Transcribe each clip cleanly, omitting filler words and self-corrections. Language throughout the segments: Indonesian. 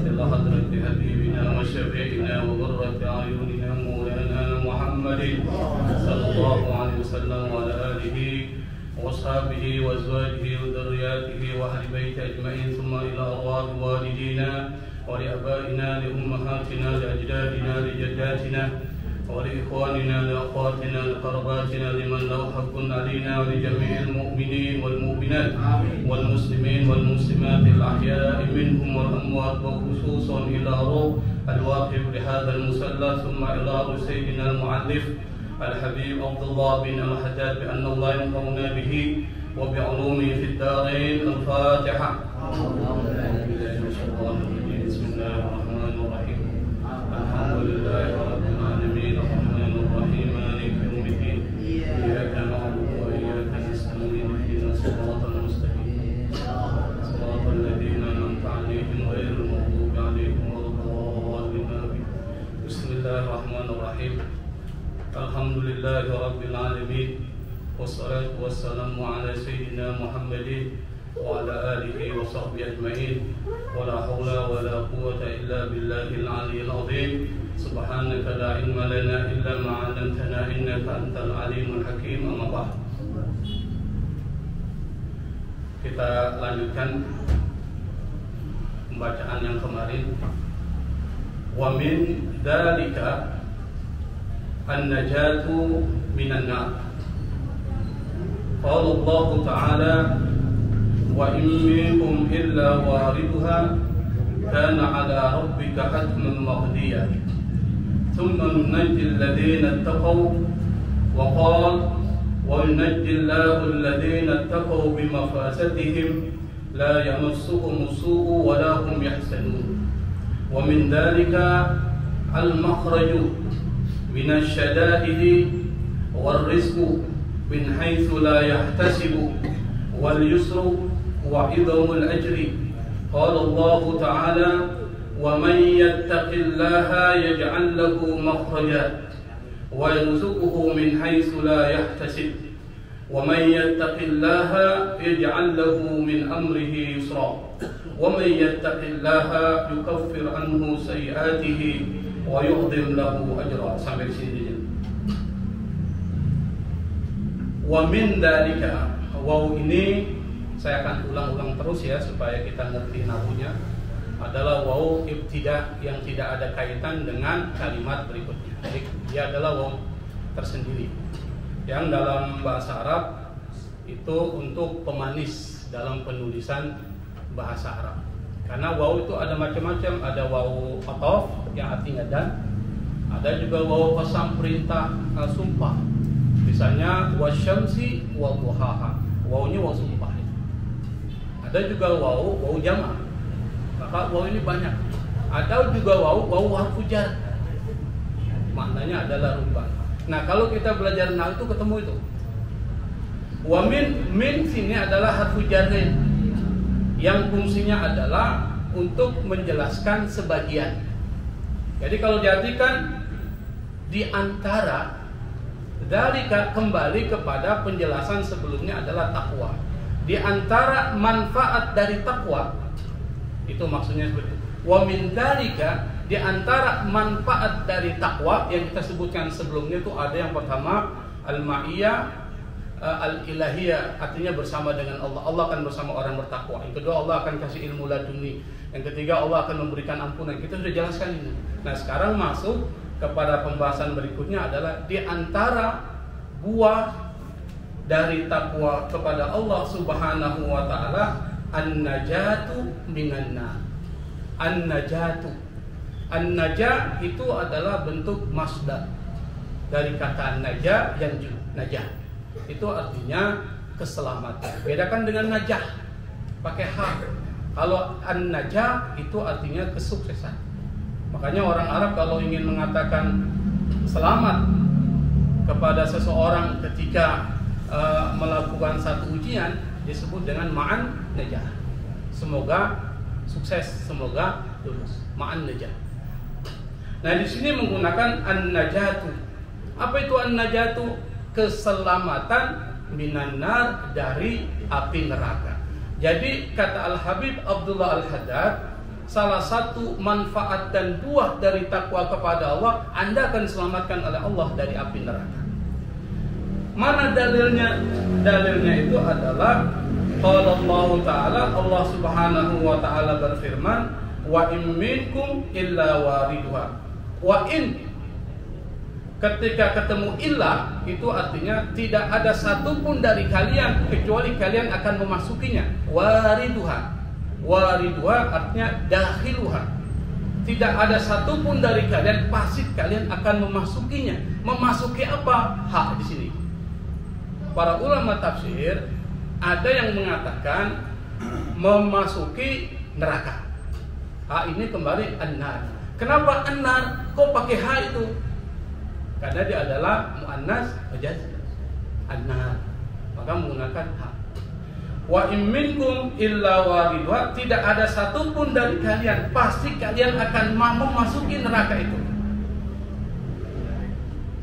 إلى حضرة حبيبنا وشفيعنا وقرة أعيننا مولانا محمد صلى الله عليه وسلم وعلى آله وأصحابه وأزواجه وذرياته وأهل بيته أجمعين، ثم إلى أرواح والدينا ولآبائنا لأمهاتنا لأجدادنا لجداتنا ولإخواننا لأخواتنا لقرباتنا لمن له حق علينا ولجميع المؤمنين والمؤمنات والمسلمين والمسلمات الأحياء منهم والأموات، وخصوصا إلى روح الواقف لهذا المسلى، ثم إلى روح سيدنا المؤلف الحبيب عبد الله بن الحجاج بأن الله ينفعنا به وبعلومه في الدارين. الفاتحة. بسم الله الرحمن الرحيم. الحمد لله رب العالمين الرحمن الرحيم مالك يوم الدين، إياك نعبد وإياك نستعين اهدنا الصراط المستقيم صراط الذين أنعمت عليهم غير المغضوب عليهم ولا الضالين. بسم الله الرحمن الرحيم. الحمد لله رب العالمين والصلاة والسلام على سيدنا محمد وعلى آله وصحبه أجمعين، ولا حول ولا قوة إلا بالله العلي العظيم. سبحانك لا علم لنا إلا ما علمتنا إنك أنت العليم الحكيم. أما بعد. Kita lanjutkan pembacaan yang kemarin. Wa min dzalika an-najatu minan nar. Qala Allah Ta'ala: wa in minkum illa waridha kana 'ala rabbika hatman maqdiya thumma nunajji alladhina ittaqaw wa qala wa yunajji Allahu alladhina ittaqaw bimafasatihim la yamassuhum as-su'u wa la hum yahzanun. Wa min dhalika al-makhraju min asy-syada'idi war-rizqu min haitsu la yahtasibu wal yusru wa idhamul ajri. Qala Allah Ta'ala: wa man yattaqillaha yaj'al lahu makhraja wa yarzuqhu min haitsu la yahtasib wa man yattaqillaha yaj'al lahu min amrihi yusra wa man yattaqillaha yukaffir anhu sayi'atihi wa yu'dhim lahu ajra. Sampai sini. Wa min dzalika, waw ini saya akan ulang-ulang terus ya supaya kita ngerti nahunya, adalah waw ibtidah yang tidak ada kaitan dengan kalimat berikutnya. Jadi dia adalah waw tersendiri yang dalam bahasa Arab itu untuk pemanis dalam penulisan bahasa Arab. Karena waw itu ada macam-macam, ada waw ataf yang artinya dan, ada juga waw qasam perintah sumpah. Misalnya wasyamsi wa duhaha, wawnya waw sumpah. Ada juga waw jama', maka waw ini banyak. Ada juga waw harfu jar, maknanya adalah rubah. Nah, kalau kita belajar nahwu itu ketemu itu. Wa min sini adalah harfu jarrin yang fungsinya adalah untuk menjelaskan sebagian. Jadi kalau diartikan di antara, dzalika kembali kepada penjelasan sebelumnya adalah takwa. Di antara manfaat dari takwa itu maksudnya seperti itu. Wa min dzalika, di antara manfaat dari takwa yang kita sebutkan sebelumnya itu ada yang pertama al-ma'iyah al-ilahiyah, artinya bersama dengan Allah. Allah akan bersama orang bertakwa. Yang kedua, Allah akan kasih ilmu laduni. Yang ketiga, Allah akan memberikan ampunan. Kita sudah jelaskan ini. Nah, sekarang masuk kepada pembahasan berikutnya adalah di antara buah dari takwa kepada Allah Subhanahu wa taala an-najatu minan nar. An-najatu. An-najah itu adalah bentuk masdar dari kata najah yang najah. Itu artinya keselamatan. Bedakan dengan najah pakai ha. Kalau an-najah itu artinya kesuksesan. Makanya orang Arab kalau ingin mengatakan selamat kepada seseorang ketika melakukan satu ujian disebut dengan ma'an najah. Semoga sukses, semoga lulus. Ma'an najah. Nah, di sini menggunakan an-najatu. Apa itu an-najatu? Keselamatan minan nar, dari api neraka. Jadi kata Al-Habib Abdullah Al-Haddad, salah satu manfaat dan buah dari takwa kepada Allah, Anda akan diselamatkan oleh Allah dari api neraka. Mana dalilnya? Dalilnya itu adalah qala Allah Ta'ala, Allah Subhanahu wa Ta'ala berfirman, wa in minkum illa wariduha. Wa in, ketika ketemu illa, itu artinya tidak ada satupun dari kalian kecuali kalian akan memasukinya. Wariduha, wariduha artinya dakhiluha. Tidak ada satupun dari kalian, pasti kalian akan memasukinya. Memasuki apa? Hak di sini. Para ulama tafsir ada yang mengatakan memasuki neraka. Hak ini kembali an-nar. Kenapa an-nar? Kok pakai hak itu? Karena dia adalah muannas majaz, an-nar, maka menggunakan hak. Wa in minkum illa wariduha, tidak ada satupun dari kalian, pasti kalian akan memasuki neraka itu.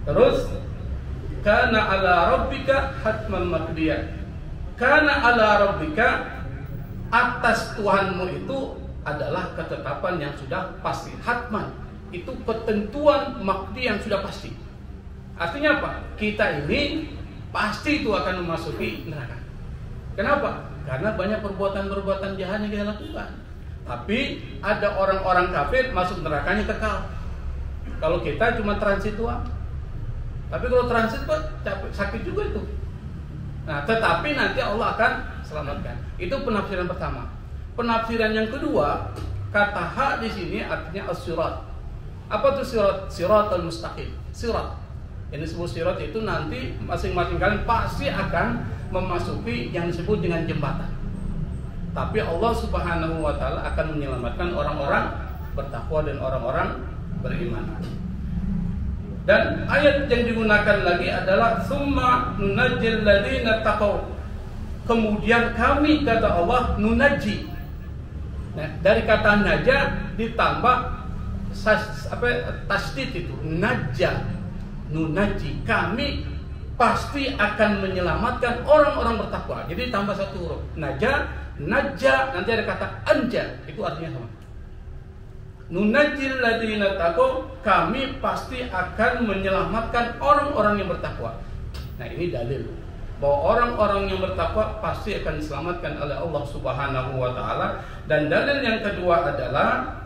Terus, kana ala rabbika hatman maqdiyah. Kana ala rabbika, atas Tuhanmu itu adalah ketetapan yang sudah pasti. Hatman itu ketentuan makdi yang sudah pasti. Artinya apa? Kita ini pasti itu akan memasuki neraka. Kenapa? Karena banyak perbuatan-perbuatan jahat yang kita lakukan. Tapi ada orang-orang kafir masuk nerakanya kekal. Kalau kita cuma transit doang. Tapi kalau transit capek, sakit juga itu. Nah, tetapi nanti Allah akan selamatkan. Itu penafsiran pertama. Penafsiran yang kedua, kata hak di sini artinya as-sirat. Apa itu sirat? Siratul mustaqim. Sirat. Yang disebut sirat itu nanti masing-masing kalian pasti akan memasuki yang disebut dengan jembatan. Tapi Allah Subhanahu wa Ta'ala akan menyelamatkan orang-orang bertakwa dan orang-orang beriman. Dan ayat yang digunakan lagi adalah summa nunajjil ladzina taqaw. Kemudian kami, kata Allah, nunaji. Nah, dari kata naja ditambah tasdid itu najja, nunaji, kami pasti akan menyelamatkan orang-orang bertakwa. Jadi tambah satu huruf, najja, najja, nanti ada kata anja, itu artinya sama. Nunajjil ladzina taqaw, kami pasti akan menyelamatkan orang-orang yang bertakwa. Nah, ini dalil bahwa orang-orang yang bertakwa pasti akan diselamatkan oleh Allah Subhanahu wa Ta'ala. Dan dalil yang kedua adalah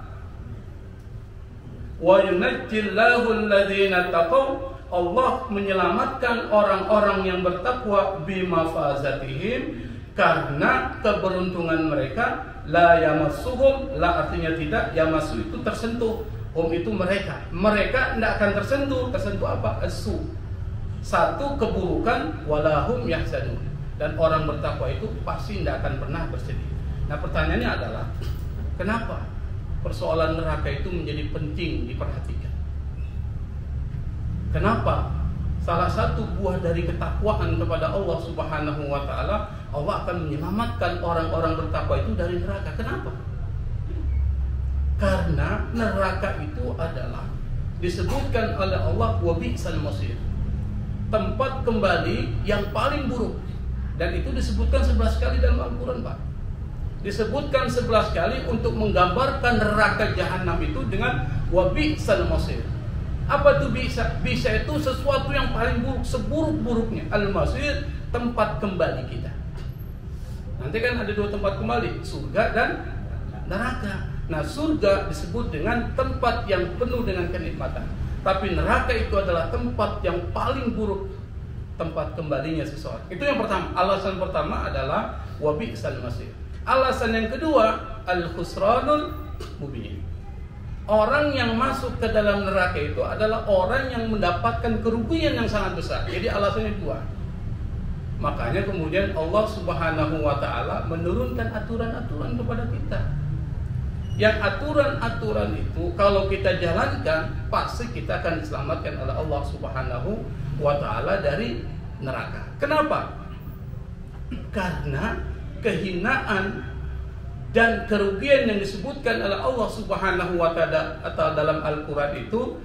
wa yunajjillahu alladhina taqaw, Allah menyelamatkan orang-orang yang bertakwa bimafazatihim, karena keberuntungan mereka. La yamassuhum, la artinya tidak, yamassu itu tersentuh, hum itu mereka tidak akan tersentuh apa? As-su, satu keburukan, walahum yahzanun, dan orang bertakwa itu pasti tidak akan pernah bersedih. Nah, pertanyaannya adalah kenapa persoalan neraka itu menjadi penting diperhatikan? Kenapa salah satu buah dari ketakwaan kepada Allah Subhanahu wa Ta'ala, Allah akan menyelamatkan orang-orang bertakwa itu dari neraka? Kenapa? Karena neraka itu adalah disebutkan oleh Allah wa bi'sal masir, tempat kembali yang paling buruk. Dan itu disebutkan 11 kali dalam Al-Quran, Pak. Disebutkan 11 kali untuk menggambarkan neraka jahanam itu dengan wa bi'sal masir. Apa itu bisa? Bisa itu sesuatu yang paling buruk, seburuk-buruknya. Al-masir, tempat kembali kita. Nanti kan ada dua tempat kembali, surga dan neraka. Nah, surga disebut dengan tempat yang penuh dengan kenikmatan. Tapi neraka itu adalah tempat yang paling buruk, tempat kembalinya seseorang. Itu yang pertama. Alasan pertama adalah wa bi'sal masir. Alasan yang kedua, al-khusranul mubin. Orang yang masuk ke dalam neraka itu adalah orang yang mendapatkan kerugian yang sangat besar. Jadi alasannya dua. Makanya kemudian Allah Subhanahu wa Ta'ala menurunkan aturan-aturan kepada kita. Yang aturan-aturan itu kalau kita jalankan, pasti kita akan diselamatkan oleh Allah Subhanahu wa Ta'ala dari neraka. Kenapa? Karena kehinaan dan kerugian yang disebutkan oleh Allah Subhanahu wa Ta'ala atau dalam Al-Quran itu,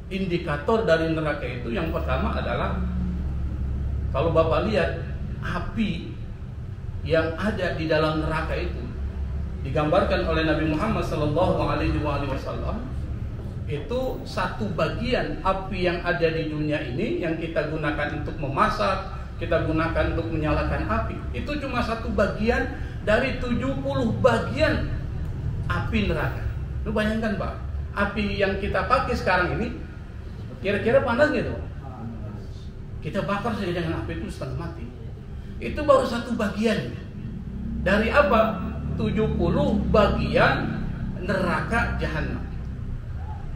indikator dari neraka itu yang pertama adalah, kalau Bapak lihat api yang ada di dalam neraka digambarkan oleh Nabi Muhammad SAW itu satu bagian api yang ada di dunia ini yang kita gunakan untuk memasak, kita gunakan untuk menyalakan api. Itu cuma satu bagian dari 70 bagian api neraka. Lu bayangkan Pak, api yang kita pakai sekarang ini kira-kira panas gitu. Kita bakar saja dengan api itu setengah mati. Itu baru satu bagian dari apa? 70 bagian neraka jahanam.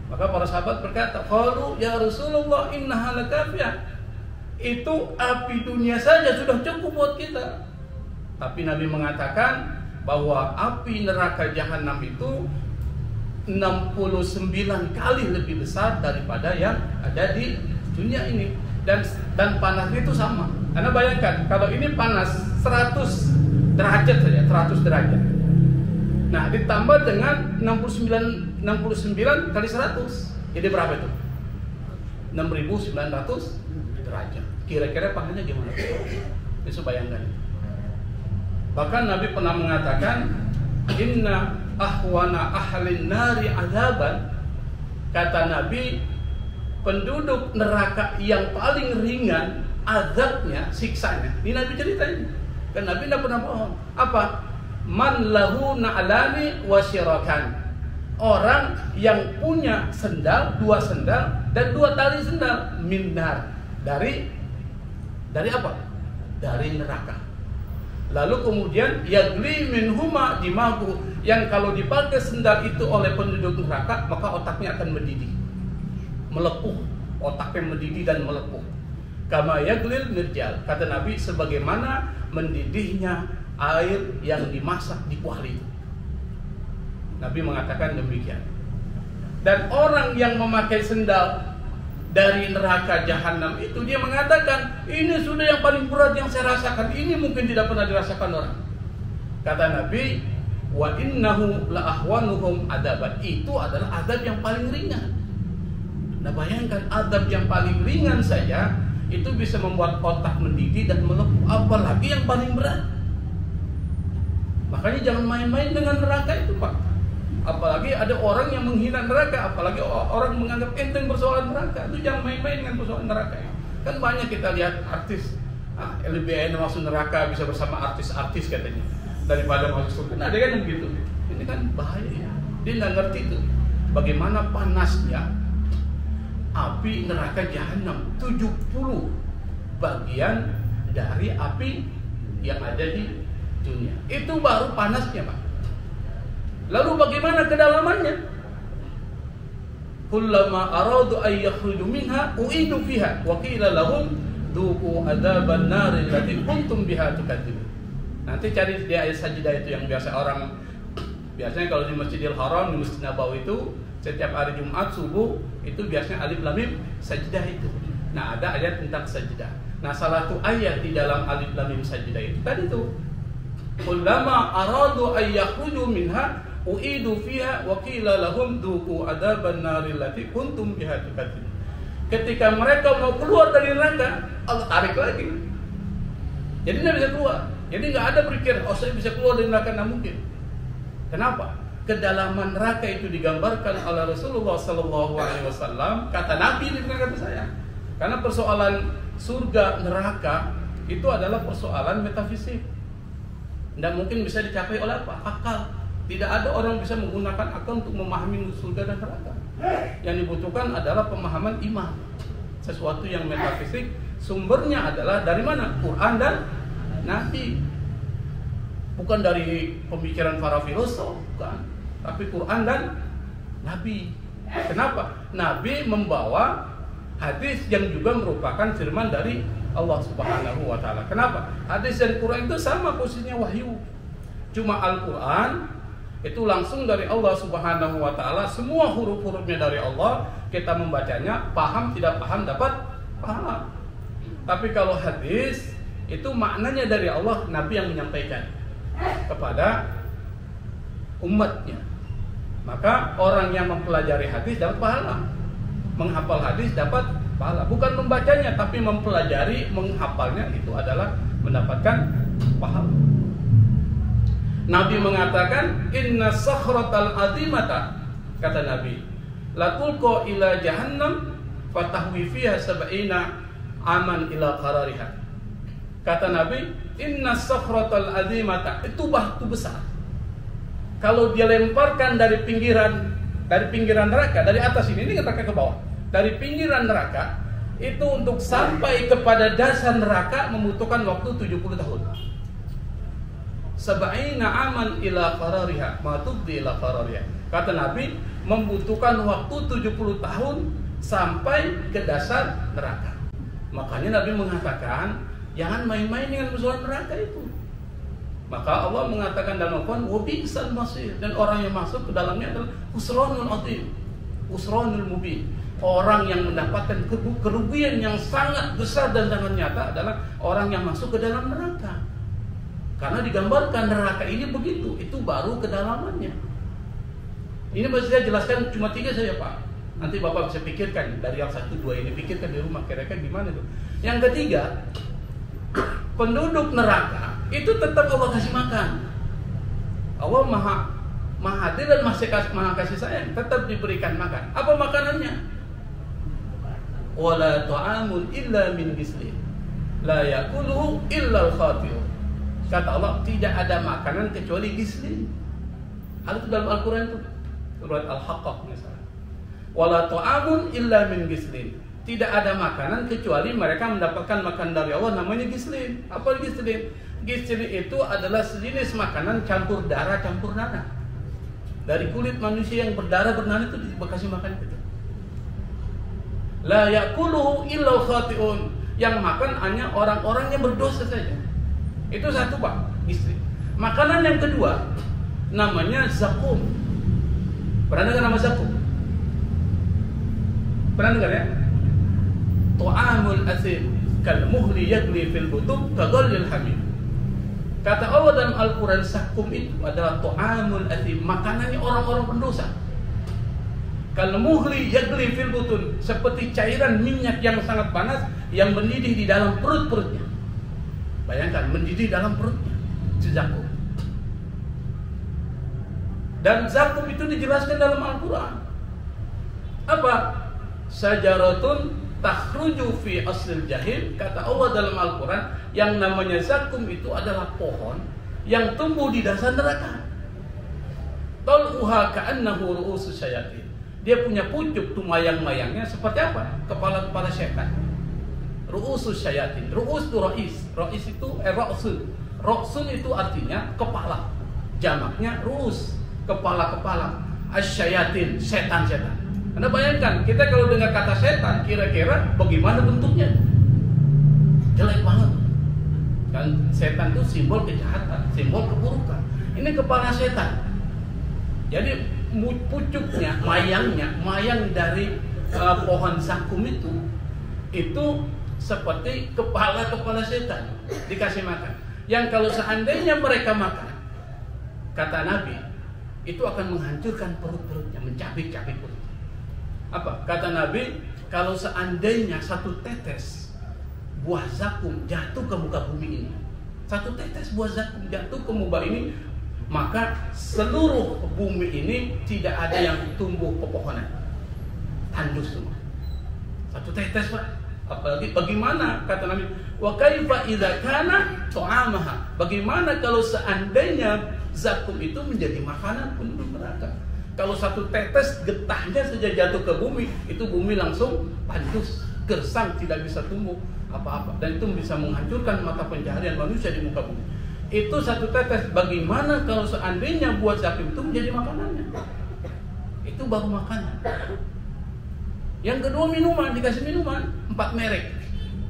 Maka para sahabat berkata, "Qalu ya Rasulullah innaha lakafiyah." Itu api dunia saja sudah cukup buat kita. Tapi Nabi mengatakan bahwa api neraka jahanam itu 69 kali lebih besar daripada yang ada di dunia ini. Dan panasnya itu sama. Anda bayangkan kalau ini panas 100 derajat saja, 100 derajat. Nah, ditambah dengan 69 kali 100. Jadi berapa itu? 6.900 derajat. Kira-kira panasnya gimana? Bisa bayangkan. Bahkan Nabi pernah mengatakan, "Inna ahwana ahlin nari azaban." Kata Nabi, penduduk neraka yang paling ringan azabnya, siksanya. Ini Nabi ceritain. Dan Nabi tidak pernah bohong. Apa? Man lahu na'lani wa syirakan. Orang yang punya sendal, 2 sendal dan 2 tali sendal minnar. Dari apa? Dari neraka. Lalu kemudian yagli minhuma dimagu, yang kalau dipakai sendal itu oleh penduduk neraka maka otaknya akan mendidih, melepuh, otaknya mendidih dan melepuh. Kama yaglil mirjal, kata Nabi, sebagaimana mendidihnya air yang dimasak di kuali. Nabi mengatakan demikian. Dan orang yang memakai sendal dari neraka jahanam itu, dia mengatakan, ini sudah yang paling berat yang saya rasakan, ini mungkin tidak pernah dirasakan orang. Kata Nabi, wa innahu la ahwanuhum adaban, itu adalah adab yang paling ringan. Nah bayangkan, adab yang paling ringan saja itu bisa membuat otak mendidih dan melepuh, apalagi yang paling berat. Makanya jangan main-main dengan neraka itu Pak. Apalagi ada orang yang menghina neraka, apalagi orang menganggap enteng persoalan neraka. Itu jangan main-main dengan persoalan neraka. Kan banyak kita lihat artis, lebih enak masuk neraka bisa bersama artis-artis katanya daripada masuk surga. Nah, ada kan begitu. Ini kan bahaya ya. Dia nggak ngerti itu bagaimana panasnya api neraka jahanam. 70 bagian dari api yang ada di dunia. Itu baru panasnya Pak. Lalu bagaimana kedalamannya? Kullama aradu ay yakhruju minha u'idu fiha wa qila lahum dhuqu adzaban nar allati kuntum biha tukadzibun. Nanti cari di ayat Sajdah itu yang biasanya kalau di Masjidil Haram, di Masjid Nabawi itu setiap hari Jumat subuh itu biasanya alif lam mim sajdah itu. Nah, ada ayat tentang sajdah. Nah, salah satu ayat di dalam alif lam mim sajdah itu tadi tuh, kullama aradu ay yakhruju minha u'idu fiha wa qila lahum dhuqu adzaban nar allati kuntum biha tukadzibun. Ketika mereka mau keluar dari neraka, Allah tarik lagi. Jadi tidak bisa keluar. Jadi nggak ada berpikir, oh saya bisa keluar dari neraka, nggak mungkin. Kenapa? Kedalaman neraka itu digambarkan oleh Rasulullah SAW. Kata Nabi ini kata saya. Karena persoalan surga neraka itu adalah persoalan metafisik. Tidak mungkin bisa dicapai oleh apa? Akal. Tidak ada orang bisa menggunakan akal untuk memahami surga dan neraka. Yang dibutuhkan adalah pemahaman iman. Sesuatu yang metafisik, sumbernya adalah dari mana? Quran dan Nabi. Bukan dari pemikiran para filosof, bukan. Tapi Quran dan Nabi. Kenapa? Nabi membawa hadis yang juga merupakan firman dari Allah Subhanahu wa Ta'ala. Kenapa? Hadis dan Quran itu sama posisinya wahyu. Cuma Al-Quran itu langsung dari Allah Subhanahu wa Ta'ala, semua huruf-hurufnya dari Allah, kita membacanya, paham tidak paham dapat pahala. Tapi kalau hadis itu maknanya dari Allah, Nabi yang menyampaikan kepada umatnya. Maka orang yang mempelajari hadis dapat pahala, menghafal hadis dapat pahala. Bukan membacanya, tapi mempelajari, menghafalnya itu adalah mendapatkan pahala. Nabi mengatakan, inna sakhratal azimata, kata Nabi, la tulqa ila jahannam fatahwi fiha sab'ina aman ila qarariha. Kata Nabi, inna sakhratal azimata, itu batu besar. Kalau dia lemparkan dari pinggiran neraka, dari atas ini neraka ke bawah, dari pinggiran neraka, itu untuk sampai kepada dasar neraka membutuhkan waktu 70 tahun. Sab'ina aman ila qarariha, ma tubdi ila qarariha. Kata Nabi, membutuhkan waktu 70 tahun sampai ke dasar neraka. Makanya Nabi mengatakan, jangan main-main dengan musuh neraka itu. Maka Allah mengatakan dalam Al-Quran, wa bi'sal masir, dan orang yang masuk ke dalamnya adalah khusranul azim, khusranul mubin. Orang yang mendapatkan kerugian yang sangat besar dan sangat nyata adalah orang yang masuk ke dalam neraka. Karena digambarkan neraka ini begitu, itu baru kedalamannya. Ini masih saya jelaskan cuma 3 saja, Pak. Nanti Bapak bisa pikirkan dari yang 1, 2 ini, pikirkan di rumah kira-kira gimana itu. Yang ketiga, penduduk neraka itu tetap Allah kasih makan. Allah maha adil dan maha kasih sayang, tetap diberikan makan. Apa makanannya? Wala ta'amun illa min gislin, la yakuluhu illa al-khati'un. Kata Allah, tidak ada makanan kecuali gislin. Ada dalam Al-Quran itu, surat Al-Haqqah misalnya. Wala ta'amun illa min gislin, tidak ada makanan kecuali mereka mendapatkan makan dari Allah, namanya gislin. Apa gislin? Gislin itu adalah sejenis makanan campur darah, campur nanah. Dari kulit manusia yang berdarah bernanah itu dikasih makan itu. La yakuluhu illa khati'un, yang makan hanya orang-orang yang berdosa saja. Itu satu, Pak, gislin. Makanan yang kedua namanya zakum. Pernah dengar nama zakum? Pernah dengar ya? Tu'amul asim kal muhli yagli fil butub kaghalil hamim. Kata Allah dalam Al-Quran, zakum itu adalah tu'amul asim, makanannya orang-orang pendosa. Kal muhli yagli fil butun, seperti cairan minyak yang sangat panas yang mendidih di dalam perut-perutnya. Bayangkan, mendidih dalam perutnya, itu zakum. Dan zakum itu dijelaskan dalam Al-Quran. Apa? Sajaratun takhruju fi aslil jahil. Kata Allah dalam Al-Quran, yang namanya zakum itu adalah pohon yang tumbuh di dasar neraka. Tal'uha ka'annahu ru'usus syayatin. Dia punya pucuk tuh mayang-mayangnya seperti apa? Kepala-kepala setan. Ru'usus syayatin. Ru'us itu ra'is. Ra'is itu ra'sun. Ra'sun itu artinya kepala. Jamaknya ru'us, kepala-kepala. Asyayatin, setan-setan. Anda bayangkan, kita kalau dengar kata setan, kira-kira bagaimana bentuknya? Jelek banget. Kan setan itu simbol kejahatan, simbol keburukan. Ini kepala setan. Jadi pucuknya, mayang dari pohon zakum itu seperti kepala setan dikasih makan. Yang kalau seandainya mereka makan, kata Nabi, itu akan menghancurkan perut-perutnya, mencabik-cabik perut. Apa? Kata Nabi, kalau seandainya satu tetes buah zakum jatuh ke muka bumi ini, satu tetes buah zakum jatuh ke muka ini, maka seluruh bumi ini tidak ada yang tumbuh pepohonan, tandus semua. Satu tetes, Pak. Apalagi bagaimana, kata Nabi, wa kaifa idza kana ta'amaha, bagaimana kalau seandainya zakum itu menjadi makanan penduduk neraka. Kalau satu tetes getahnya saja jatuh ke bumi, itu bumi langsung tandus, gersang, tidak bisa tumbuh apa-apa, dan itu bisa menghancurkan mata pencaharian manusia di muka bumi. Itu satu tetes. Bagaimana kalau seandainya buah zakum itu menjadi makanannya? Itu baru makanan. Yang kedua minuman, dikasih minuman 4 merek.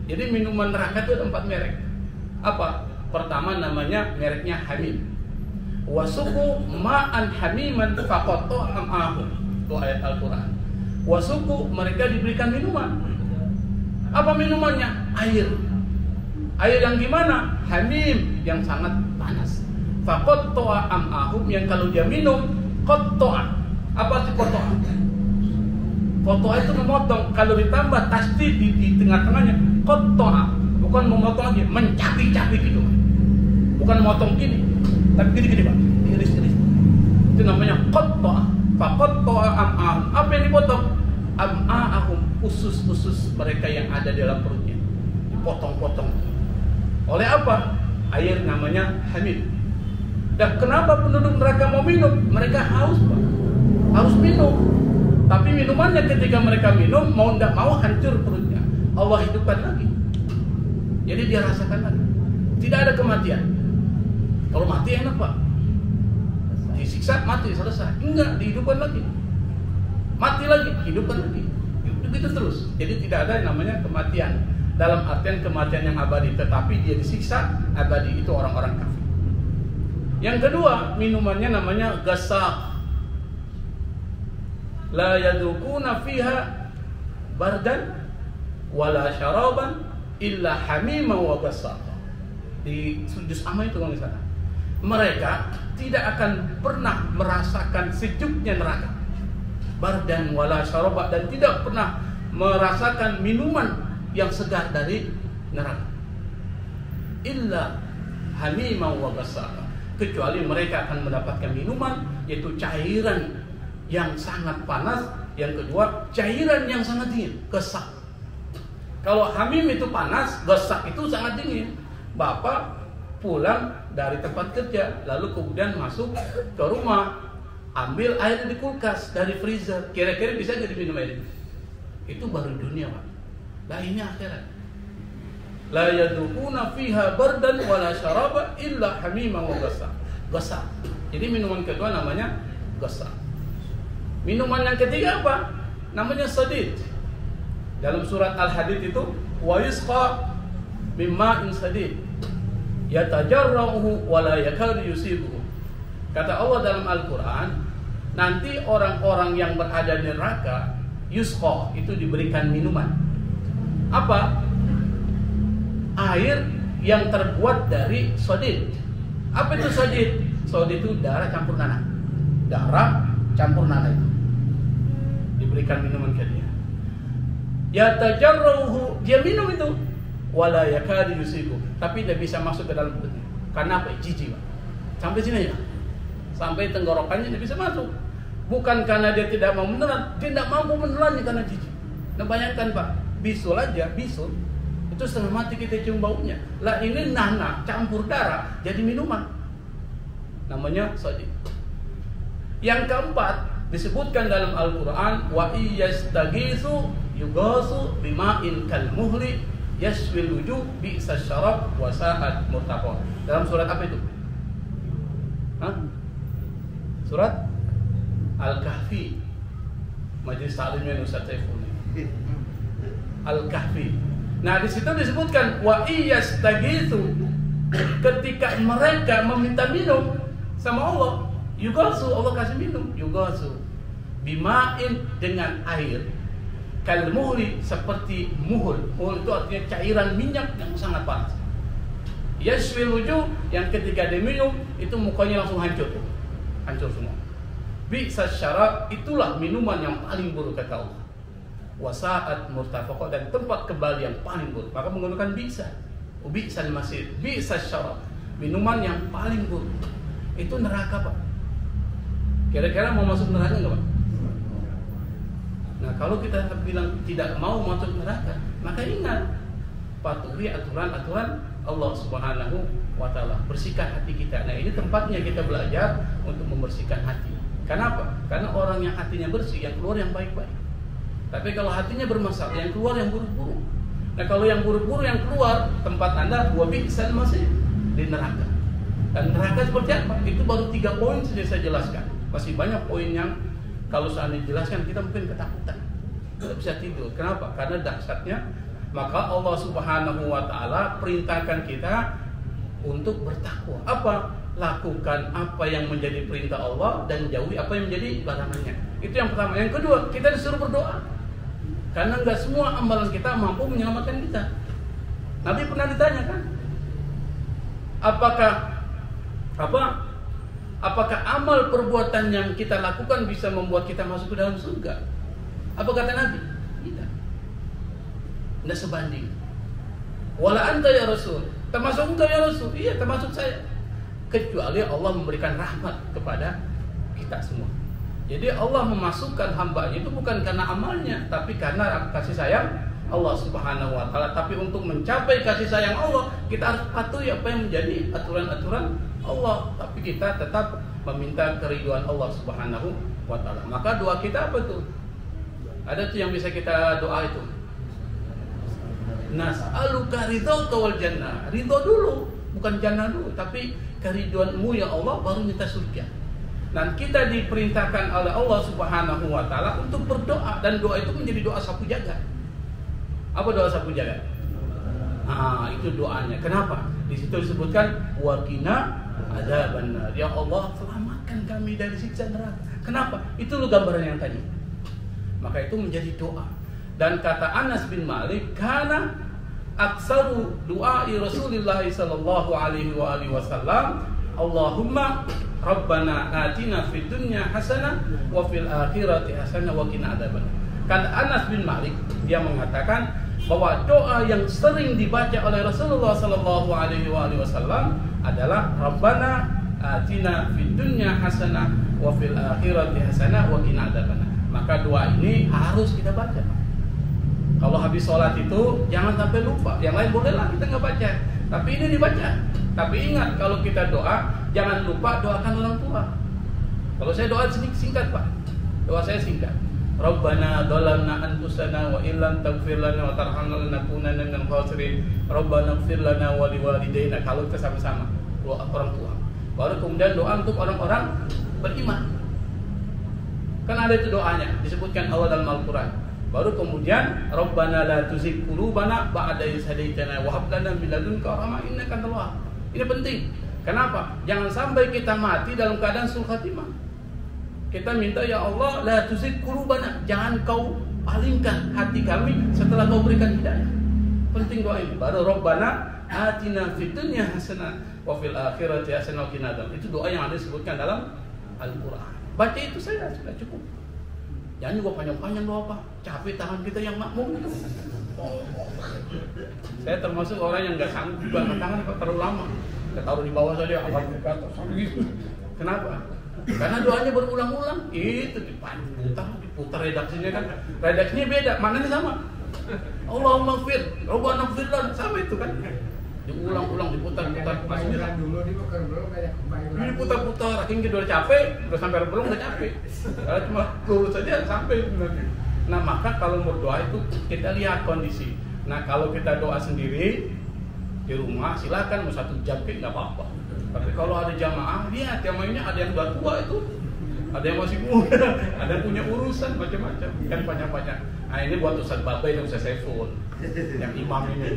Jadi minuman neraka itu ada 4 merek. Apa? Pertama namanya mereknya Hamim. Wasuku ma'an hamiman faqatu am'ahum. Itu ayat Al-Quran. Wasuku, mereka diberikan minuman. Apa minumannya? Air. Air yang gimana? Hamim, yang sangat panas. Faqatu am'ahum, yang kalau dia minum qatta'a. Apa itu qatta'a? Qatta'a itu memotong. Kalau ditambah tasdid di tengah-tengahnya, qatta'a, bukan memotong aja, mencabik-cabik gitu. Bukan motong gini, tapi gini-gini, Pak. diiris-iris. Itu namanya qatta'a. Faqatta'a am'a'ahum. Apa yang dipotong? Am'a'ahum, usus-usus mereka yang ada dalam perutnya. Dipotong-potong. Oleh apa? Air namanya hamim. Dan kenapa penduduk neraka mau minum? Mereka haus, Pak. Harus minum. Tapi minumannya ketika mereka minum, mau tidak mau hancur perutnya. Allah hidupkan lagi. Jadi dia rasakan lagi. Tidak ada kematian. Kalau mati enak, Pak. Disiksa, mati, selesai. Enggak, dihidupkan lagi. Mati lagi, hidupkan lagi. Begitu terus. Jadi tidak ada yang namanya kematian. Dalam artian kematian yang abadi, tetapi dia disiksa abadi. Itu orang-orang kafir. Yang kedua, minumannya namanya gasaq. La yadukuna fiha bardan wala syaraban illa hamima wa gasaq. Di juz amma itu kalau sana. Mereka tidak akan pernah merasakan sejuknya neraka. Bardan wala syaraban, dan tidak pernah merasakan minuman yang segar dari neraka. Illa hamima wa gasaq. Kecuali mereka akan mendapatkan minuman, yaitu cairan yang sangat panas. Yang kedua, cairan yang sangat dingin, gasaq. Kalau hamim itu panas, gasaq itu sangat dingin. Bapak pulang dari tempat kerja, lalu kemudian masuk ke rumah, ambil air di kulkas dari freezer, kira-kira bisa jadi minum air ini. Itu baru dunia, Pak. Lah ini akhirat. La yadukuna fiha bardan wala syaraba illa hamima wa gasaq. Gasaq. Jadi minuman kedua namanya gasaq. Minuman yang ketiga apa? Namanya sadid. Dalam surat Al-Hadid itu wa yusqa mimma'in sadid yatajarrahu wa la yakadu yusibuhu. Kata Allah dalam Al-Qur'an, nanti orang-orang yang berada di neraka yusqa, itu diberikan minuman. Apa? Air yang terbuat dari sadid. Apa itu sadid? Sadid itu darah campur nanah. Darah campur nanah itu diberikan minuman ke dia. Ya tajarruhu, dia minum itu. Wala yakadu yusibu, tapi tidak bisa masuk ke dalam perutnya. Karena apa? Jijik, Pak. Sampai sini ya. Sampai tenggorokannya tidak bisa masuk. Bukan karena dia tidak mau menelan, dia tidak mampu menelannya karena jijik. Nah, bayangkan, Pak, bisul aja, bisul itu setengah mati kita cium baunya. Lah ini nanah campur darah jadi minuman. Namanya sadid. Yang keempat disebutkan dalam Al-Quran, wa iyastaghisu yughasu bima'in kalmuhli yashwil wujuh bi'sa syarab wa sa'at murtaqa. Dalam surat apa itu? Surat Al-Kahfi. Majelis Ta'limnya Ustaz Saiful. Al-Kahfi. Nah, di situ disebutkan wa iyastaghisu, ketika mereka meminta minum sama Allah, yughasu, Allah kasih minum, yughasu bima'in, dengan air, kalmuhli, seperti muhul. Muhul itu artinya cairan minyak yang sangat panas. Yashwil wujuh, yang ketika diminum itu mukanya langsung hancur semua. Bi'sa syarab, itulah minuman yang paling buruk kata Allah. Wasa'at murtafaqa, dan tempat kembali yang paling buruk. Maka menggunakan bi'sa. Bi'sal masir, bi'sa syarab, minuman yang paling buruk. Itu neraka, Pak. Kira-kira mau masuk neraka enggak, Pak? Nah, kalau kita bilang tidak mau masuk neraka, maka ingat, patuhi aturan-aturan Allah Subhanahu wa Ta'ala. Bersihkan hati kita. Nah, ini tempatnya kita belajar untuk membersihkan hati. Kenapa? Karena orang yang hatinya bersih, yang keluar yang baik-baik. Tapi kalau hatinya bermasalah, yang keluar yang buruk-buruk. Nah, kalau yang buruk-buruk yang keluar, tempat Anda wa bi'sal masir, di neraka. Dan neraka seperti apa? Itu baru 3 poin saja saya jelaskan. Masih banyak poin yang kalau seandainya dijelaskan kita mungkin ketakutan, tidak bisa tidur. Kenapa? Karena dahsyatnya. Maka Allah Subhanahu wa Ta'ala perintahkan kita untuk bertakwa. Apa? Lakukan apa yang menjadi perintah Allah dan jauhi apa yang menjadi larangannya. Itu yang pertama. Yang kedua, kita disuruh berdoa. Karena enggak semua amalan kita mampu menyelamatkan kita. Nabi pernah ditanya kan, apakah amal perbuatan yang kita lakukan bisa membuat kita masuk ke dalam surga? Apa kata Nabi? Tidak. Tidak sebanding. Wala anta ya Rasul. Termasuk engkau ya Rasul? Iya, termasuk saya. kecuali Allah memberikan rahmat kepada kita semua. Jadi Allah memasukkan hambanya itu bukan karena amalnya, tapi karena kasih sayang Allah Subhanahu wa Ta'ala. Tapi untuk mencapai kasih sayang Allah, kita harus patuhi apa yang menjadi aturan-aturan Allah. Tapi kita tetap meminta keridhaan Allah Subhanahu wa Ta'ala. Maka doa kita apa tuh? Ada tuh yang bisa kita doa itu. Nas'aluka ridhaka wal jannah. Ridho dulu, bukan jannah dulu, tapi keridhaanmu ya Allah baru minta surga. Dan kita diperintahkan oleh Allah Subhanahu wa Ta'ala untuk berdoa, dan doa itu menjadi doa sapu jagat. Apa doa sapu jagat? Itu doanya. Kenapa? Di situ disebutkan waqina adzabannar. Ya Allah, selamatkan kami dari siksa neraka. Kenapa? Itu lo gambaran yang tadi. Maka itu menjadi doa. Dan kata Anas bin Malik, kana aksaru du'ai Rasulullah sallallahu alaihi wasallam, Allahumma Rabbana atina fid dunya hasanah wa fil akhirati hasanah wa qina adzabannar. Kata Anas bin Malik, dia mengatakan bahwa doa yang sering dibaca oleh Rasulullah sallallahu alaihi wasallam adalah Rabbana atina fid dunya hasanah wa fil akhirati hasanah wa qina adzabannar. Maka doa ini harus kita baca. Kalau habis sholat itu jangan sampai lupa. Yang lain bolehlah kita nggak baca, tapi ini dibaca. Tapi ingat, kalau kita doa jangan lupa doakan orang tua. Kalau saya doa singkat Pak, doa saya singkat. Rabbana dhalamna anfusana wa illam taghfir lana wa tarhamna lanakunanna minal khasirin. Rabbana ighfir lana wa liwalidayna. Kalau kita sama-sama doa orang tua. Baru kemudian doa untuk orang-orang beriman. Kan ada itu doanya, disebutkan Allah dalam Al-Quran. Baru kemudian Rabbana la tuzigh qulubana ba'da idh hadaitana wa hab lana min ladunka rahmah innaka antal wahhab. Ini penting. Kenapa? Jangan sampai kita mati dalam keadaan sul khatimah. Kita minta ya Allah la tuzigh qulubana, jangan kau palingkan hati kami setelah kau berikan hidayah. Penting doa ini. Baru Rabbana atina fid dunya hasanah wa fil akhirati hasanah wa qina adzabannar. Itu doa yang ada disebutkan dalam Al-Quran. Baca itu saja sudah cukup. Jangan juga panjang-panjang doa Pak. Capek tangan kita yang makmum itu. Saya termasuk orang yang nggak sanggup angkat tangan terlalu lama. Kita taruh di bawah saja, angkat ke atas gitu. Kenapa? Karena doanya berulang-ulang. Itu diputar redaksinya kan. Redaksinya beda, maknanya sama. Allahumma ighfir, Rabbana ighfir lana, sama itu kan. Diulang-ulang, diputar-putar. Ini diputar-putar, akhirnya udah capek, udah sampai belum udah capek. Kalau cuma lurus saja sampai nanti. Nah maka kalau berdoa itu kita lihat kondisi. Nah kalau kita doa sendiri di rumah silakan mau 1 jam nggak apa-apa. Tapi kalau ada jamaah, lihat jamaahnya ada yang udah tua itu, ada yang masih muda, ada yang punya urusan macam-macam, kan banyak-banyak. Nah ini buat Ustaz Babai dan Ustaz Saiful, yang imam ini.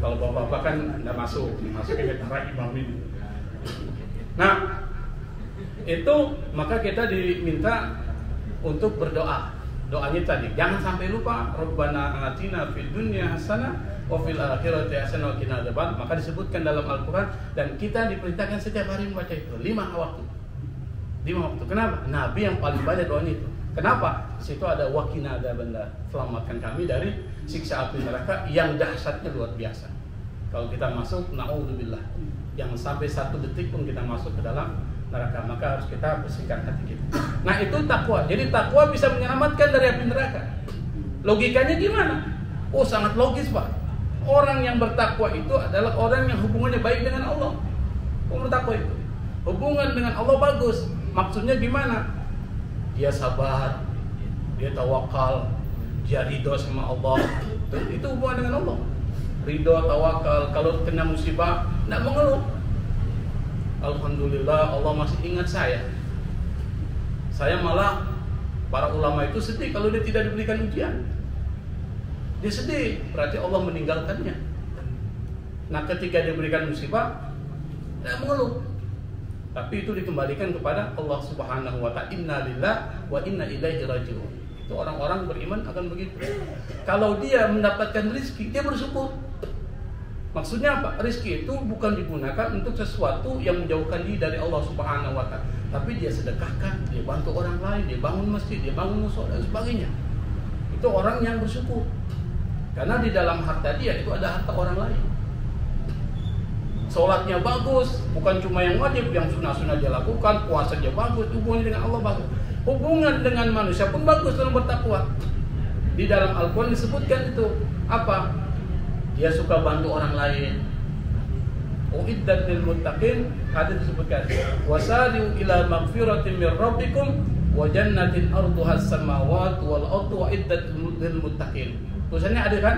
Kalau bapak-bapak kan nggak masuk ini para imam ini. Nah itu maka kita diminta untuk berdoa. Doanya tadi, jangan sampai lupa Rabbana atina fid dunya hasanah wa fil akhirati hasanah wa qina adzabannar. Maka disebutkan dalam Al-Quran, dan kita diperintahkan setiap hari membaca itu 5 waktu. 5 waktu. Kenapa? Nabi yang paling banyak doanya itu. Kenapa? Situ ada wa qina adzabannar, selamatkan kami dari siksa api neraka yang dahsyatnya luar biasa. Kalau kita masuk, na'udzubillah, jangan sampai 1 detik pun kita masuk ke dalam neraka. Maka harus kita bersihkan hati kita. Nah itu takwa. Jadi takwa bisa menyelamatkan dari api neraka. Logikanya gimana? Oh sangat logis Pak. Orang yang bertakwa itu adalah orang yang hubungannya baik dengan Allah. Orang bertakwa itu hubungan dengan Allah bagus. Maksudnya gimana? Dia sabar, dia tawakal, dia ridho sama Allah. Itu hubungan dengan Allah. Ridho, tawakal. Kalau kena musibah tidak mengeluh. Alhamdulillah Allah masih ingat saya. Saya malah, para ulama itu sedih kalau dia tidak diberikan ujian. Dia sedih, berarti Allah meninggalkannya. Nah ketika dia berikan musibah, tidak mengeluh. Tapi itu dikembalikan kepada Allah Subhanahu wa Ta'ala. Inna lillahi wa inna ilaihi raji'un. Itu orang-orang beriman akan begitu. Kalau dia mendapatkan rezeki, dia bersyukur. Maksudnya apa? Rezeki itu bukan digunakan untuk sesuatu yang menjauhkan diri dari Allah Subhanahu wa Ta'ala, tapi dia sedekahkan, dia bantu orang lain, dia bangun masjid, dia bangun mushola dan sebagainya. Itu orang yang bersyukur. Karena di dalam harta dia itu ada harta orang lain. sholatnya bagus, bukan cuma yang wajib, yang sunnah-sunnah dia lakukan, puasa dia bagus, hubungannya dengan Allah bagus, hubungan dengan manusia pun bagus dalam bertakwa. Di dalam Al-Quran disebutkan itu apa? Dia suka bantu orang lain. Uiddat lil muttaqin, ada disebutkan wasari'u ila magfiratin mir rabbikum wa jannatin arduha as-samawati wal ardu uiddat lil muttaqin. Tulisannya ada kan?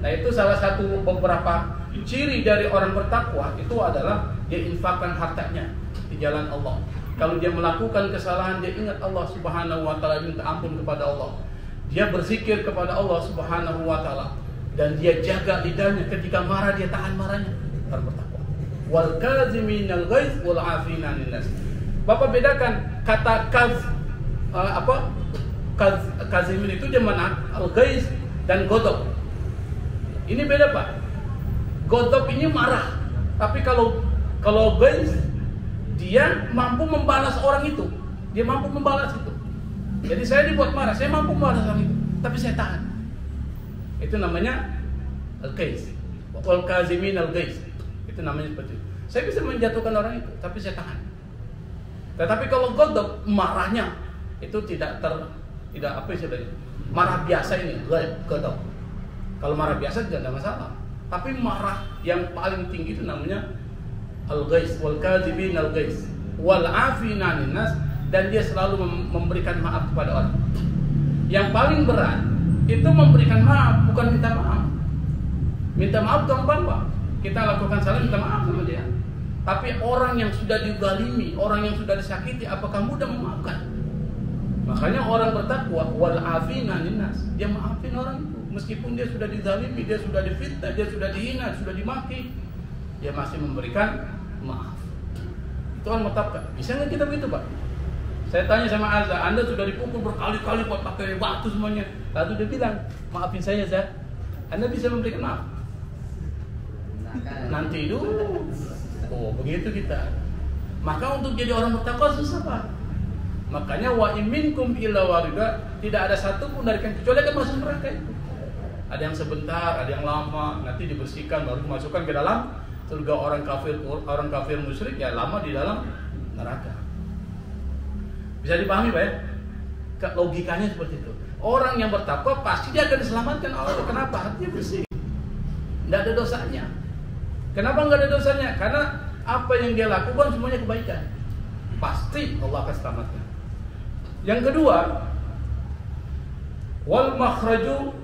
Nah, itu salah satu beberapa ciri dari orang bertakwa itu adalah dia infakkan hartanya di jalan Allah. Kalau dia melakukan kesalahan, dia ingat Allah Subhanahu wa taala, minta ampun kepada Allah. Dia berzikir kepada Allah Subhanahu wa taala dan dia jaga lidahnya, ketika marah dia tahan marahnya. Orang bertakwa. Wal kaziminal ghaiz wal 'afina 'anil nas. Bapak bedakan kata kazimin itu dia mana? Al-ghaiz dan godok. Ini beda, Pak. Godok ini marah, tapi kalau ghaiz dia mampu membalas orang itu. Dia mampu membalas itu. Jadi saya dibuat marah, saya mampu membalas orang itu, tapi saya tahan. Itu namanya al-ghaiz. Wal kazimin al-ghaiz. Itu namanya seperti itu. Saya bisa menjatuhkan orang itu, tapi saya tahan. Tetapi kalau godok, marahnya itu tidak apa istilahnya? Marah biasa ini, godok. Kalau marah biasa tidak ada masalah. Tapi marah yang paling tinggi itu namanya al-ghaiz, wal kazimin al-ghaiz, wal 'afina 'anil nas, dan dia selalu memberikan maaf kepada orang. Yang paling berat itu memberikan maaf, bukan minta maaf. Minta maaf gampang, Pak. Kita lakukan salah, minta maaf sama dia. Tapi orang yang sudah dizalimi, orang yang sudah disakiti, apakah mudah memaafkan? Makanya orang bertakwa wal 'afina 'anil nas, dia maafin orang itu. Meskipun dia sudah dizalimi, dia sudah difitnah, dia sudah dihina, sudah dimaki, dia masih memberikan maaf. Itu orang bertakwa. Bisa nggak kita begitu, Pak? Saya tanya sama Azza, Anda sudah dipukul berkali-kali buat pakai batu semuanya. Lalu dia bilang, maafin saya, Zah. Anda bisa memberikan maaf? Nanti dulu. Oh, begitu kita. Maka untuk jadi orang bertakwa susah, Pak. Makanya wa minkum illa warida, tidak ada satu pun dari kalian kecuali akan masuk neraka itu. Ada yang sebentar, ada yang lama, nanti dibersihkan baru dimasukkan ke dalam surga. Orang kafir musyrik ya lama di dalam neraka. Bisa dipahami, Pak ya? Logikanya seperti itu. Orang yang bertakwa pasti dia akan diselamatkan Allah. Kenapa? Hatinya bersih. Tidak ada dosanya. Kenapa nggak ada dosanya? Karena apa yang dia lakukan semuanya kebaikan. Pasti Allah akan selamatkan. Yang kedua, wal makhraju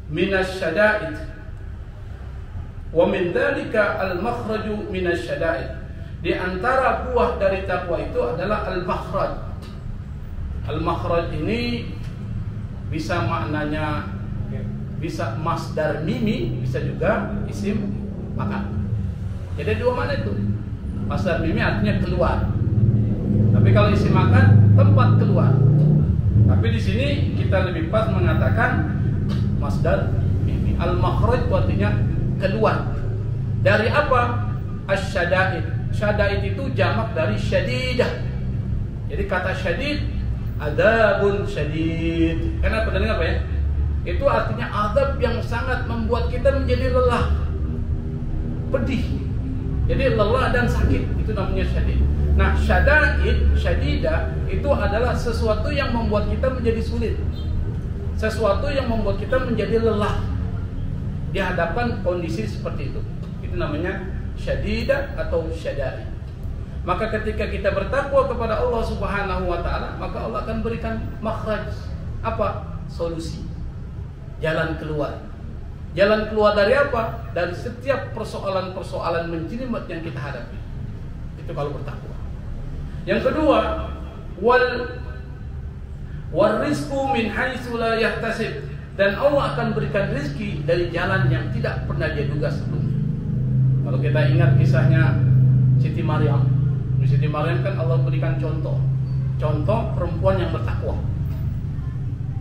minas syada'id. Wa min dzalika al makhraju minas syada'id. Di antara buah dari takwa itu adalah al-makhraj. Al-makhraj ini bisa maknanya bisa masdar mimi, bisa juga isim makan. Jadi dua mana itu? Masdar mimi artinya keluar. Tapi kalau isim makan tempat keluar. Tapi di sini kita lebih pas mengatakan masdar mimi. Al-makhraj artinya keluar. Dari apa? Asy-syada'id. Syada'id itu jamak dari syadidah. Jadi kata syadid, adzabun syadid. Kenapa? Dengar apa ya? Itu artinya azab yang sangat membuat kita menjadi lelah, pedih. Jadi lelah dan sakit, itu namanya syadid. Nah, syada'id, syadidah itu adalah sesuatu yang membuat kita menjadi sulit. Sesuatu yang membuat kita menjadi lelah di hadapan kondisi seperti itu. Itu namanya syadidah atau syada'id. Maka ketika kita bertakwa kepada Allah Subhanahu wa taala, maka Allah akan berikan makhraj. Apa? Solusi. Jalan keluar. Jalan keluar dari apa? Dari setiap persoalan-persoalan menjelimet yang kita hadapi. Itu kalau bertakwa. Yang kedua, wal rizqu min haitsu la yahtasib. Dan Allah akan berikan rezeki dari jalan yang tidak pernah dia duga sebelumnya. Kalau kita ingat kisahnya Siti Maryam. Siti Maryam kan Allah berikan contoh perempuan yang bertakwa.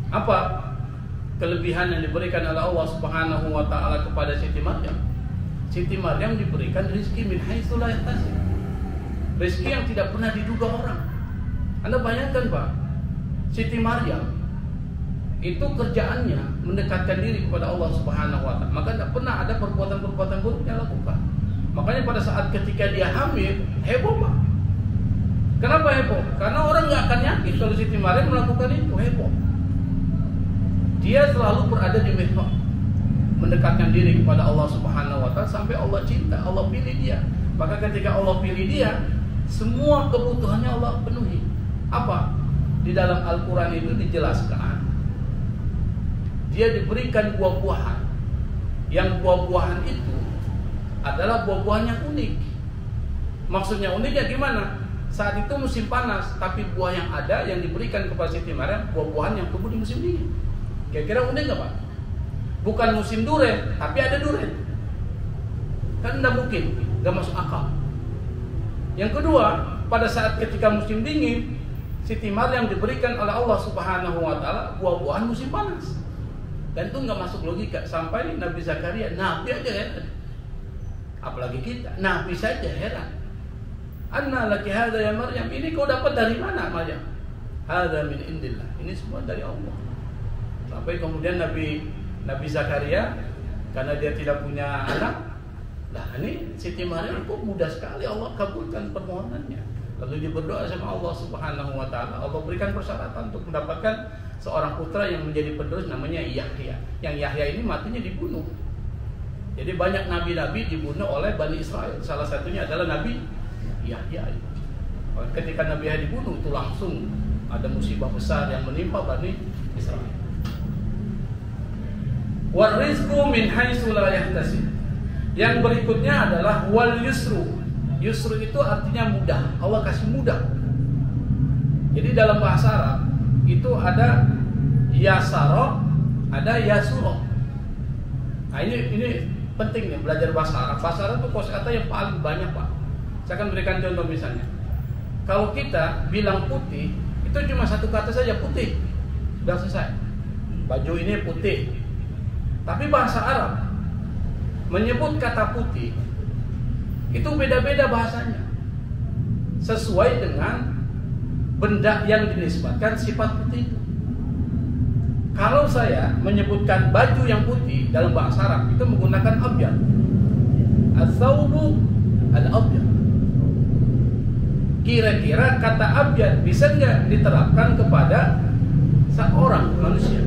Apa kelebihan yang diberikan oleh Allah Subhanahu wa taala kepada Siti Maryam? Siti Maryam diberikan rezeki min haitsu la yahtasib. Rezeki yang tidak pernah diduga orang. Anda bayangkan, Pak, Siti Maryam itu kerjaannya mendekatkan diri kepada Allah Subhanahu wa taala. Maka tidak pernah ada perbuatan-perbuatan buruk yang lakukan. Makanya pada saat ketika dia hamil, heboh Pak. Kenapa heboh? Karena orang nggak akan yakin kalau Siti Maryam melakukan itu, heboh. Dia selalu berada di mihrab, mendekatkan diri kepada Allah Subhanahu wa Ta'ala sampai Allah cinta, Allah pilih dia. Maka ketika Allah pilih dia, semua kebutuhannya Allah penuhi. Apa? Di dalam Al-Quran itu dijelaskan, dia diberikan buah-buahan. Yang buah-buahan itu adalah buah-buahan yang unik. Maksudnya uniknya gimana? Saat itu musim panas, tapi buah yang ada yang diberikan kepada Siti Maryam, buah-buahan yang tumbuh di musim dingin. Kira-kira unik nggak Pak? Bukan musim durian, tapi ada durian. Kan tidak mungkin, nggak masuk akal. Yang kedua, pada saat ketika musim dingin, Siti Maryam diberikan oleh Allah Subhanahu wa Ta'ala buah-buahan musim panas. Dan itu nggak masuk logika. Sampai Nabi Zakaria, Nabi aja heran. Apalagi kita, Nabi saja heran. Anna laki hadza ya Maryam, ini kau dapat dari mana Maryam? Hadza min indillah, ini semua dari Allah. Sampai kemudian Nabi Zakaria, karena dia tidak punya anak, nah ini Siti Maryam kok mudah sekali Allah kabulkan permohonannya. Lalu dia berdoa sama Allah Subhanahu wa Ta'ala, Allah berikan persyaratan untuk mendapatkan seorang putra yang menjadi penerus, namanya Yahya. Yang Yahya ini matinya dibunuh. Jadi banyak nabi-nabi dibunuh oleh Bani Israel. Salah satunya adalah Nabi Yahya. Ketika Nabi Yahya dibunuh, itu langsung ada musibah besar yang menimpa Bani Israel. Wal rizqu min haitsu la yahtasib. Yang berikutnya adalah wal yusru. Yusru itu artinya mudah. Allah kasih mudah. Jadi dalam bahasa Arab itu ada yasara, ada yasuro. Nah ini penting nih belajar bahasa Arab. Bahasa Arab itu kosakata yang paling banyak Pak. Saya akan berikan contoh misalnya. Kalau kita bilang putih, itu cuma satu kata saja, putih. Sudah selesai. Baju ini putih. Tapi bahasa Arab menyebut kata putih itu beda-beda bahasanya. Sesuai dengan benda yang dinisbatkan sifat putih itu. Kalau saya menyebutkan baju yang putih dalam bahasa Arab itu menggunakan abyad. Ats-tsaubu al-abyad. Kira-kira kata abyad bisa nggak diterapkan kepada seorang manusia?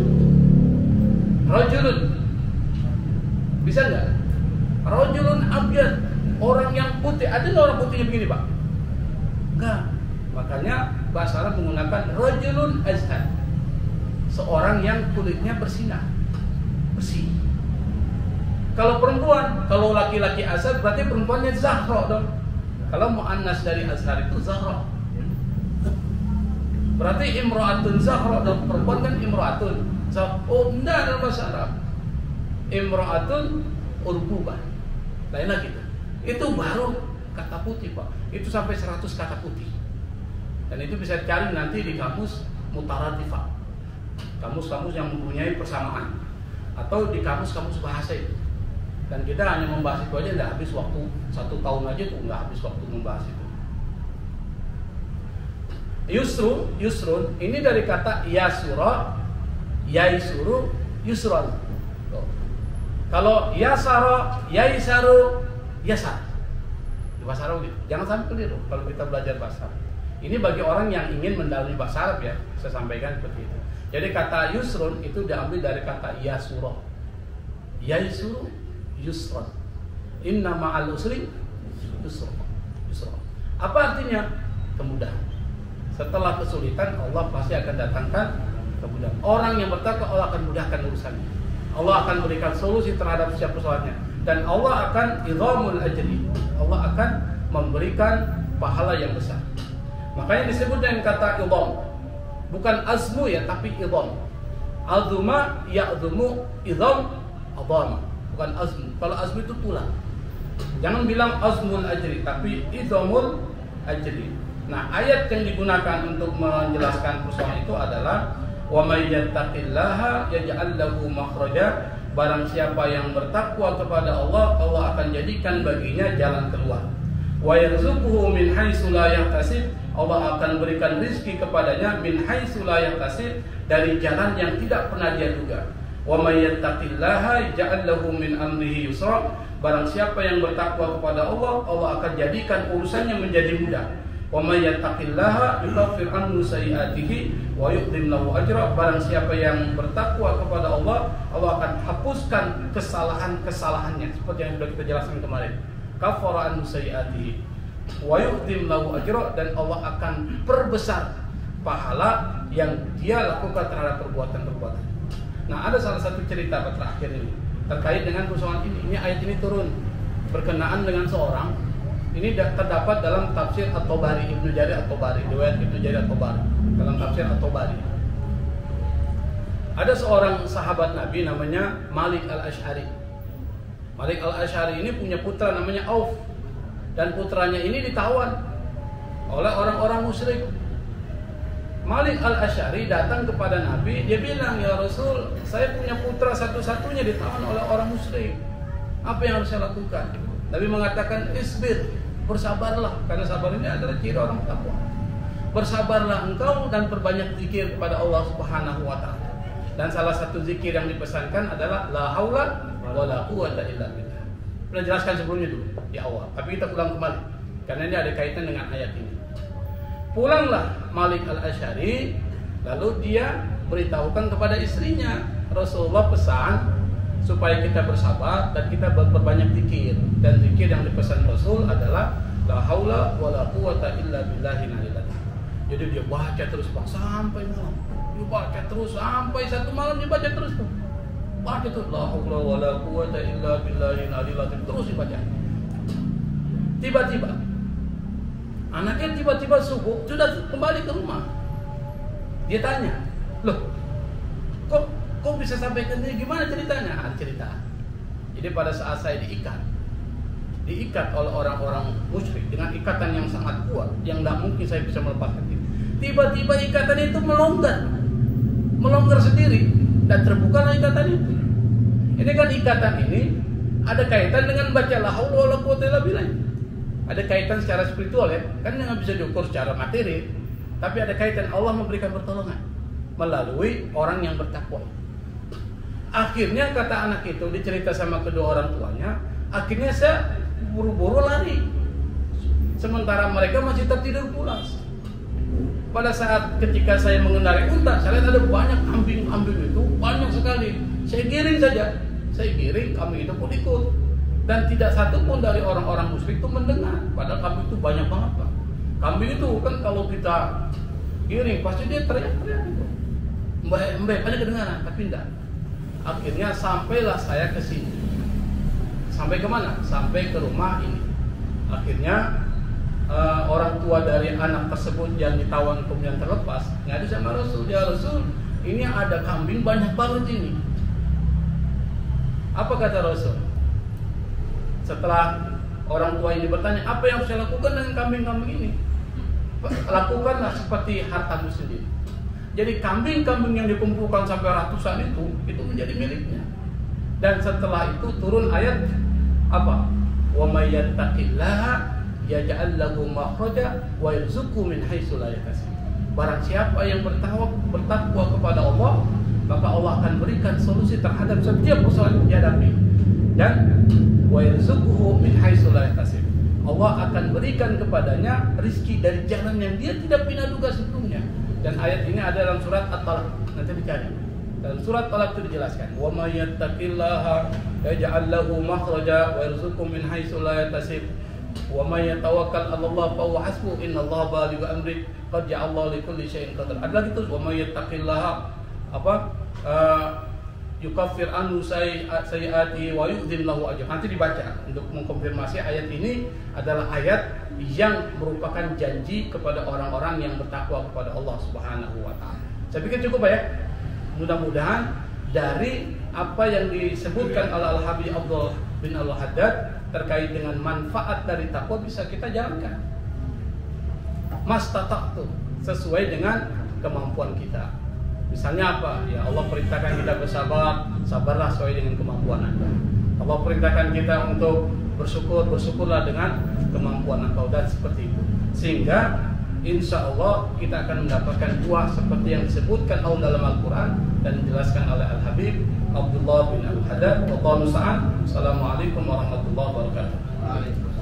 Rajulun bisa nggak? Rajulun abyad, orang yang putih. Ada nggak orang putihnya begini Pak? Enggak. Makanya bahasa Arab menggunakan rajulun azhar, seorang yang kulitnya bersinar, bersih. Kalau perempuan, kalau laki-laki azhar berarti perempuannya zahra dong. Kalau muannas dari azhar itu zahra. Berarti imra'atun zahra dong. Perempuan kan imra'atun. Oh enggak dalam bahasa Arab. Imra'atun urbubah. Lain lagi itu. Itu baru kata putih Pak. Itu sampai 100 kata putih. Dan itu bisa dicari nanti di kamus Mutaratifah. Kamus-kamus yang mempunyai persamaan. Atau di kamus-kamus bahasa itu. Dan kita hanya membahas itu aja, nggak habis waktu 1 tahun aja tuh nggak habis waktu membahas itu. Yusrun ini dari kata yasura, yaisuru, yusron. Kalau yasara, yaisaru, yasar. Di bahasa Arab gitu. Jangan sampai keliru kalau kita belajar bahasa Arab. Ini bagi orang yang ingin mendalami bahasa Arab ya, saya sampaikan seperti itu. Jadi kata yusrun itu diambil dari kata yasura, yaisuru, yusron. Inna ma'al usri yusron. Apa artinya? Kemudahan. Setelah kesulitan Allah pasti akan datangkan kemudahan. Orang yang bertakwa Allah akan mudahkan urusannya. Allah akan berikan solusi terhadap setiap persoalannya. Dan Allah akan idhamul ajri. Allah akan memberikan pahala yang besar. Makanya disebut dengan kata idham. Bukan azmu ya, tapi idham. Azuma ya'zumu, idham adhama. Bukan azmu. Kalau azmu itu tulang. Jangan bilang azmul ajri, tapi idhamul ajri. Nah, ayat yang digunakan untuk menjelaskan persoalan itu adalah wa may yattaqillaha yaj'al lahu makhraja. Barang siapa yang bertakwa kepada Allah, Allah akan jadikan baginya jalan keluar. Wa yarzuquhu min haitsu la yahtasib. Allah akan berikan rezeki kepadanya min haitsu la yahtasib, dari jalan yang tidak pernah dia duga. Wa may yattaqillaha yaj'al lahu min amrihi yusra. Barang siapa yang bertakwa kepada Allah, Allah akan jadikan urusannya menjadi mudah. Wa may yattaqillaha yukaffir anhu sayyi'atihi wa yu'dhim lahu ajra. Barang siapa yang bertakwa kepada Allah, Allah akan hapuskan kesalahan-kesalahannya seperti yang sudah kita jelaskan kemarin. Kaffara anhu sayyi'atihi wa yu'dhim lahu ajra, dan Allah akan perbesar pahala yang dia lakukan terhadap perbuatan-perbuatan. Nah, ada salah satu cerita terakhir ini terkait dengan persoalan ini. Ini ayat ini turun berkenaan dengan seorang. Ini terdapat dalam tafsir At-Tabari, Ibnu Jarir At-Tabari, riwayat Ibnu Jarir At-Tabari dalam tafsir At-Tabari. Ada seorang sahabat Nabi namanya Malik Al-Asy'ari. Malik Al-Asy'ari ini punya putra namanya Auf, dan putranya ini ditawan oleh orang-orang musyrik. Malik Al-Asy'ari datang kepada Nabi, dia bilang, "Ya Rasul, saya punya putra satu-satunya ditawan oleh orang musyrik. Apa yang harus saya lakukan?" Nabi mengatakan, "Isbir, bersabarlah, karena sabar ini adalah ciri orang takwa. Bersabarlah engkau dan perbanyak zikir kepada Allah Subhanahu wa taala." Dan salah satu zikir yang dipesankan adalah la haula wala quwwata illa billah. Pernah jelaskan sebelumnya dulu di awal, tapi kita ulang kembali karena ini ada kaitan dengan ayat ini. Pulanglah Malik Al-Asy'ari, lalu dia beritahukan kepada istrinya, Rasulullah pesan supaya kita bersabar dan kita berbanyak zikir. Dan zikir yang dipesan Rasul adalah la haula wala quwwata illa billahil aliyyil azim. Jadi dia baca terus sampai malam. Dia baca terus sampai satu malam, dia baca terus tuh. Baca terus la haula wala quwwata illa billahil aliyyil azim, terus dibaca. Tiba-tiba anaknya subuh sudah kembali ke rumah. Dia tanya, "Loh, kok bisa sampai ke sini? Gimana ceritanya?" Ada cerita. Jadi pada saat saya diikat oleh orang-orang musyrik dengan ikatan yang sangat kuat, yang tidak mungkin saya bisa melepaskan itu. Tiba-tiba ikatan itu melonggar sendiri, dan terbukalah ikatan itu. Ini kan ikatan ini ada kaitan dengan baca la haula wala quwwata illa billah. Ada kaitan secara spiritual ya, kan nggak bisa diukur secara materi, tapi ada kaitan Allah memberikan pertolongan melalui orang yang bertakwa. Akhirnya kata anak itu dicerita sama kedua orang tuanya, akhirnya saya buru-buru lari, sementara mereka masih tertidur pulas. Pada saat ketika saya mengendarai unta, saya lihat ada banyak kambing-kambing itu, banyak sekali. Saya giring, kambing itu pun ikut. Dan tidak satu pun dari orang-orang musyrik itu mendengar. Padahal kambing itu banyak banget, Pak. Kambing itu kan kalau kita giring pasti dia teriak-teriak gitu. Mbak, banyak kedengaran, tapi enggak. Akhirnya sampailah saya ke sini. Sampai kemana? Sampai ke rumah ini. Akhirnya orang tua dari anak tersebut yang ditawan kemudian terlepas ngadu sama Rasul, "Ya Rasul, ini ada kambing banyak banget ini." Apa kata Rasul? Setelah orang tua ini bertanya, "Apa yang saya lakukan dengan kambing-kambing ini?" "Lakukanlah seperti hartamu sendiri." Jadi kambing-kambing yang dikumpulkan sampai ratusan itu menjadi miliknya. Dan setelah itu turun ayat apa? "Wa may yattaqillaha yaj'al lahu makhraja wa yarzuqhu min haitsu la yahtasib." Barang siapa yang bertakwa kepada Allah, maka Allah akan berikan solusi terhadap setiap persoalan yang dihadapi. Dan wa yarzuqhu min haitsu la yahtasib. Allah akan berikan kepadanya rizki dari jalan yang dia tidak pernah duga sebelumnya. Dan ayat ini ada dalam surat At-Talaq. Nanti dicari. Dalam surat Talaq itu dijelaskan, "Wa may yattaqillaha yaj'al lahu makhraja wa yarzuqhu min haitsu la yahtasib. Wa may yatawakkal 'ala Allah fa huwa hasbuh. Innallaha balighu amri. Qad ja'ala likulli syai'in qadar." Ada lagi tuh, "Wa may yattaqillaha yukaffir anhu sayyi'atihi wa yu'dhim lahu ajra." Nanti dibaca untuk mengkonfirmasi ayat ini adalah ayat yang merupakan janji kepada orang-orang yang bertakwa kepada Allah Subhanahu wa taala. Saya pikir cukup ya. Mudah-mudahan dari apa yang disebutkan oleh Al-Habib Abdul bin Al-Haddad terkait dengan manfaat dari takwa bisa kita jalankan. Mastata'tu, sesuai dengan kemampuan kita. Misalnya apa? Ya Allah perintahkan kita bersabar, sabarlah sesuai dengan kemampuan Anda. Allah perintahkan kita untuk bersyukur, bersyukurlah dengan kemampuan engkau, dan seperti itu. Sehingga insya Allah kita akan mendapatkan buah seperti yang disebutkan Allah dalam Al-Quran dan dijelaskan oleh Al-Habib Abdullah bin Al-Haddad. Wallahu musta'an. Assalamualaikum warahmatullahi wabarakatuh.